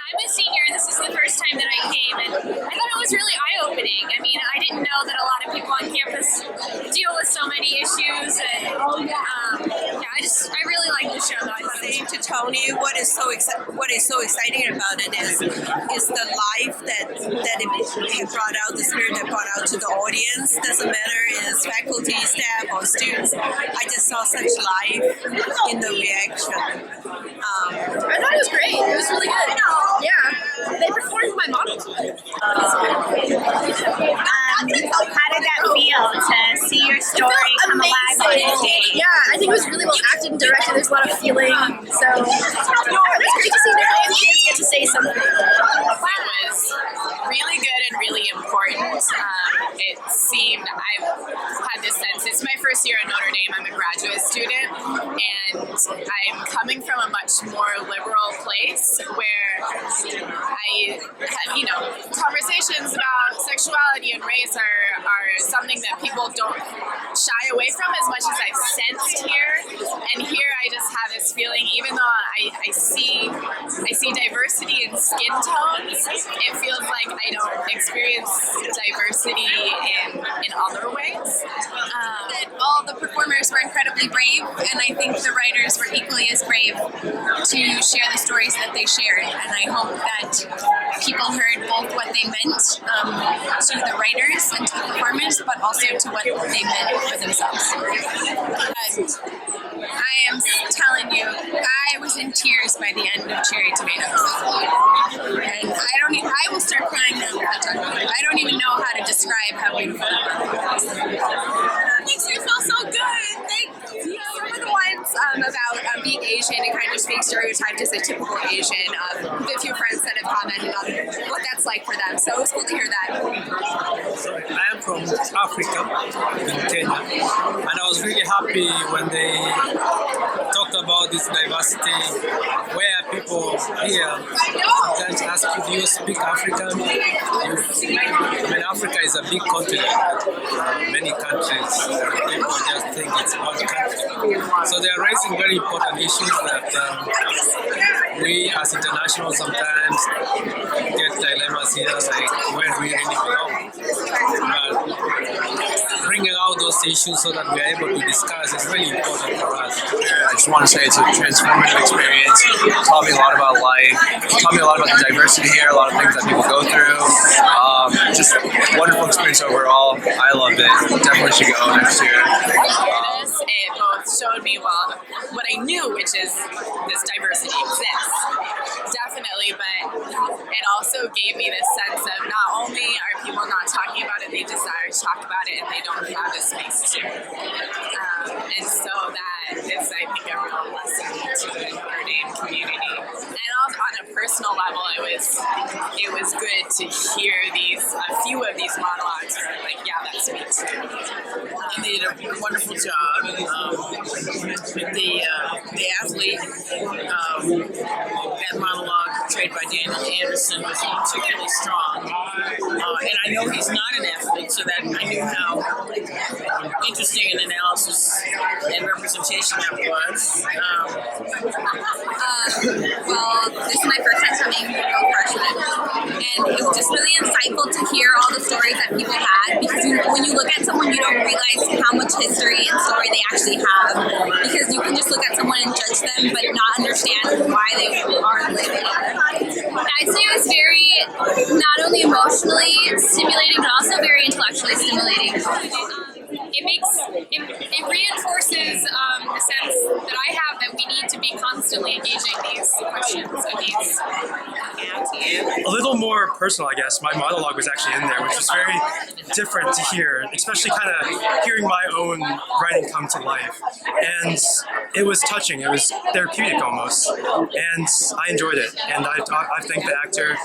I'm a senior, and this is the first time that I came, and I thought it was really eye-opening. I mean, I didn't know that a lot of people on campus deal with so many issues, and I really like the show. Though I thought Saying to Tony, what is so exciting about it is the life that it had brought out, the spirit that brought out to the audience. Doesn't matter is faculty, staff, or students. I just saw such life in the reaction. I thought it was great. It was really good. Yeah, they performed my model. How did that feel to see your story come alive on stage? Yeah, I think it was really well acted and directed. There's a lot of feeling. So it's great to see Notre Dame kids get to say something. It was really good and really important. It seemed, I've had this sense, it's my first year at Notre Dame. I'm a graduate student, and I'm coming from a much more liberal place where I have, conversations about sexuality and race are something that people don't shy away from as much as I've sensed here. And here I just have this feeling, even though I see diversity in skin tones, it feels like I don't experience diversity in other ways. All the performers were incredibly brave, and I think the writers were equally as brave to share the stories that they shared. And I hope that people heard both what they meant to the writers and to the performers, but also to what they meant for themselves. I am telling you, I was in tears by the end of Cherry Tomatoes, and I will start crying now if I talk about it. I don't even know how to describe how beautiful it was. It makes me feel so good. Some of the ones about being Asian and kind of just being stereotyped as a typical Asian. The few friends that have commented on what that's like for them, so it was cool to hear that. I am from Africa, in Kenya, and I was really happy when they talked about this diversity, where people here sometimes ask you, do you speak African? Africa is a big continent. Many countries, people just think it's one country. So they are raising very important issues that we as internationals sometimes get dilemmas here, like where do we really belong? Bringing out those issues so that we are able to discuss is really important for us. I just want to say it's a transformative experience. It taught me a lot about life. It taught me a lot about the diversity here, a lot of things that people go through. Just wonderful experience overall. I loved it. Definitely should go next year. It both showed me what I knew, which is this diversity exists, definitely, but it also gave me this sense of not only are people not talking about it, they desire to talk about it, and they don't have the space to. And so that is, I think, a real lesson to the Notre Dame community. And also on a personal level, it was good to hear a few of these monologues where I'm like, yeah, that's me too. They did a wonderful job. The athlete, that monologue portrayed by Daniel Anderson was particularly strong. And I know he's not an athlete, so that I knew how interesting an analysis and representation that was. Well, this is my first time coming as a freshman, and it was just really insightful to hear all the stories that people had, because when you look at someone, you don't realize how much history and story they actually have, because you can just look at someone and judge them, but not understand why they are living. I'd say it was very, not only emotionally stimulating, but also very intellectually stimulating. It reinforces the sense that I have that we need to be constantly engaging these questions and these. A little more personal, I guess. My monologue was actually in there, which was very different to hear, especially kind of hearing my own writing come to life. And it was touching. It was therapeutic almost. And I enjoyed it. And I thanked the actor,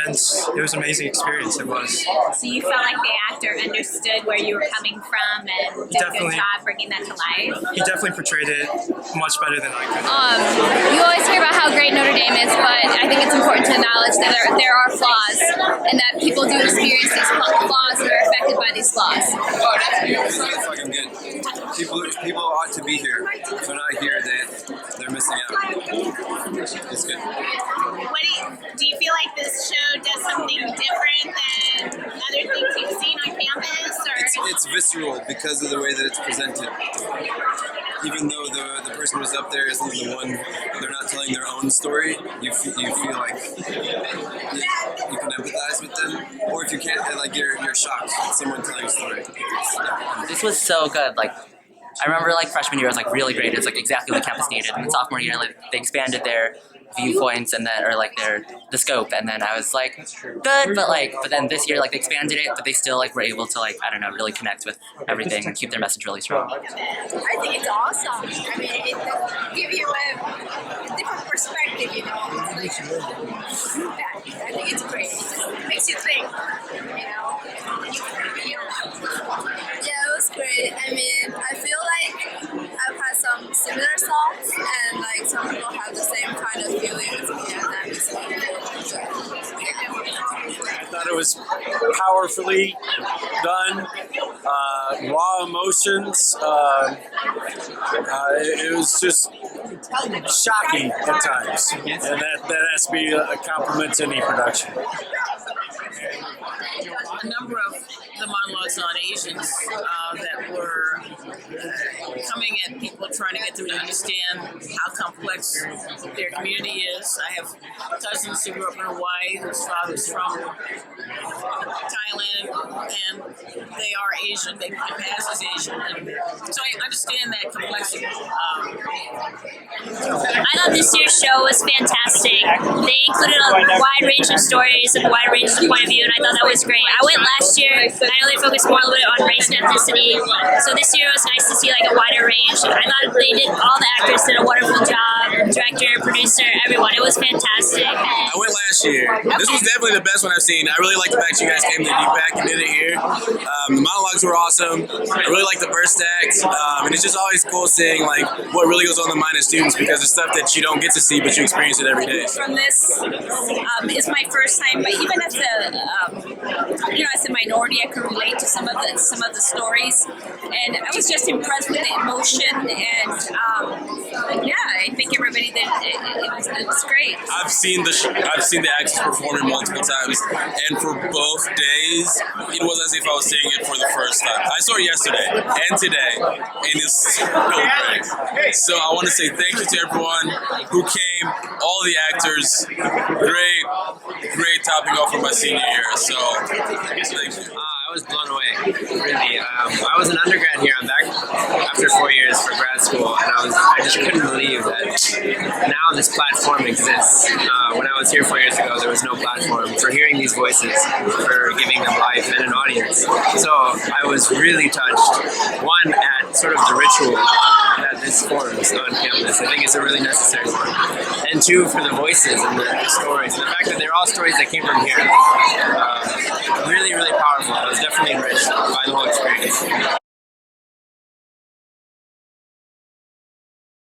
and it was an amazing experience. It was. So you felt like the actor understood where you were coming from and did a good job bringing that to life? He definitely portrayed it much better than I could. You always hear about how great Notre Dame is, but I think it's important to acknowledge that there are flaws, and that people do experience these flaws and are affected by these flaws. Oh, that's really fucking good. People ought to be here. If they're not here, they're missing out. It's good. Do you feel visceral because of the way that it's presented. Even though the person who's up there isn't the one, they're not telling their own story, you feel like you can empathize with them. Or if you can't, like you're shocked at someone telling a story. This was so good. Like, I remember like freshman year was like really great. It was like exactly what campus needed. And then sophomore year, like they expanded their viewpoints and then, or like the scope. And then I was like, good, but then this year like they expanded it, but they still like were able to like, I don't know, really connect with everything and keep their message really strong. I think it's awesome. I mean, it gives you a different perspective, you know. It's like, I think it's great. It makes you think, you know. Yeah, it was great. I mean, I feel like I've had some similar songs, and like some people have the same kind of feeling as me, and that makes me I thought it was powerfully done, raw emotions. It was just shocking at times, and that has to be a compliment to any production. A number of the monologues on Asians that were coming at people, trying to get them to understand how complex their community is. I have cousins who grew up in Hawaii whose father's from Thailand, and they are Asian. They pass as Asian, and so I understand that complexity. I thought this year's show was fantastic. They included a wide range of stories and a wide range of point of view, and I thought that was great. I went last year, and I know they focused more a little bit on race and ethnicity, so this year it was nice to see like a wider range. I thought they did, all the actors did a wonderful job, director, producer, everyone. It was fantastic. I went last year. This was definitely the best one I've seen. I really like the fact you guys came to DPAC and did it here. The monologues were awesome. I really like the first act, and it's just always cool seeing like what really goes on in the mind of students, because it's stuff that you don't get to see, but you experience it every day. From this is my first time, but even as a as a minority, I could relate to some of the stories, and I was just impressed with the emotion, and I think everybody did it was great. I've seen the actors performing multiple times, and for both days, it was as if I was seeing it for the first time. I saw it yesterday and today, and it's really great. So I want to say thank you to everyone who came, all the actors. Great topping off for my senior year. So thank you. I was blown away, really. I was an undergrad here. I'm back after 4 years for grad school, and I just couldn't believe that now this platform exists. When I was here 4 years ago, there was no platform for hearing these voices, for giving them life and an audience. So I was really touched, one, at sort of the ritual that this forms on campus. I think it's a really necessary one. And two, for the voices and the stories, and the fact that they're all stories that came from here. Really, really powerful. I was definitely enriched by the whole experience.